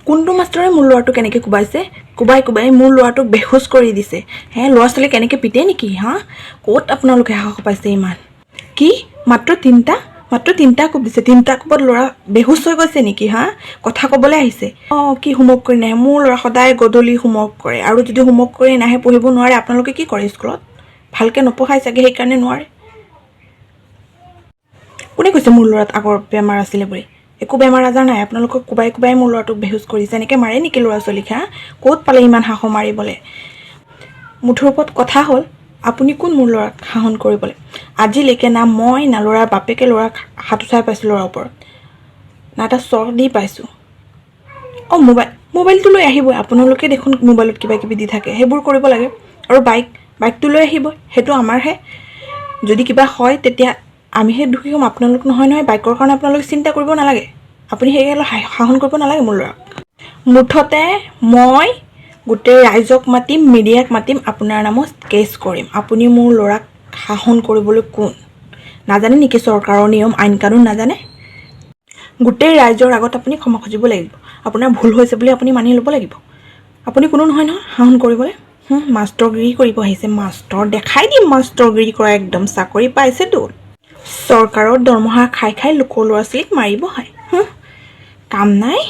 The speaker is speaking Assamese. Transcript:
কোনটো মাষ্টৰে মোৰ ল'ৰাটোক কেনেকৈ কোবাইছে কোবাই মোৰ ল'ৰাটোক বেহুচ কৰি দিছে হে ল'ৰা ছোৱালী কেনেকৈ পিটে নেকি হা ক'ত আপোনালোকে সাহস পাইছে ইমান কি মাত্ৰ তিনিটা কোব দিছে তিনিটা কোবত ল'ৰা বেহুচ হৈ গৈছে নেকি হা কথা ক'বলৈ আহিছে কি হোমৱৰ্ক কৰি নাহে মোৰ ল'ৰা সদায় গধূলি হোমৱৰ্ক কৰে আৰু যদি হোমৱৰ্ক কৰি নাহে পঢ়িব নোৱাৰে আপোনালোকে কি কৰে স্কুলত ভালকৈ নপঢ়াই চাগে সেইকাৰণে নোৱাৰে কোনে কৈছে মোৰ ল'ৰাত আগৰ বেমাৰ আছিলে বুলি একো বেমাৰ আজাৰ নাই আপোনালোকক কোবাই মোৰ ল'ৰাটোক বেহুচ কৰিছে এনেকৈ মাৰে নেকি ল'ৰা ছোৱালীক হা ক'ত পালে ইমান সাহস মাৰিবলৈ মুঠৰ ওপৰত কথা হ'ল আপুনি কোন মোৰ ল'ৰাক শাসন কৰিবলৈ আজিলৈকে না মই না ল'ৰাৰ বাপেকে ল'ৰাক হাত উঠাই পাইছোঁ ল'ৰাৰ ওপৰত না এটা চৰ দি পাইছোঁ মোবাইলটো লৈ আহিবই আপোনালোকে দেখোন মোবাইলত কিবা কিবি দি থাকে সেইবোৰ কৰিব লাগে আৰু বাইকটো লৈ আহিব সেইটো আমাৰহে যদি কিবা হয় তেতিয়া আমিহে দুখী হ'ম আপোনালোক নহয় বাইকৰ কাৰণে আপোনালোকে চিন্তা কৰিব নালাগে আপুনি সেইগাল শাসন কৰিব নালাগে মোৰ ল'ৰাক মুঠতে মই গোটেই ৰাইজক মাতিম মিডিয়াক মাতিম আপোনাৰ নামত কেছ কৰিম আপুনি মোৰ ল'ৰাক শাসন কৰিবলৈ কোন নাজানে নেকি চৰকাৰৰ নিয়ম আইন কানুন নাজানে গোটেই ৰাইজৰ আগত আপুনি ক্ষমা খুজিব লাগিব আপোনাৰ ভুল হৈছে বুলি আপুনি মানি ল'ব লাগিব আপুনি কোনো নহয় শাসন কৰিবলৈ মাষ্টৰগিৰি কৰিব আহিছে মাষ্টৰ দেখাই দিম মাষ্টৰগিৰি কৰা একদম চাকৰি পাইছেতো চৰকাৰৰ দৰমহা খাই লোকৰ ল'ৰা ছোৱালীক মাৰিব হয় কাম নাই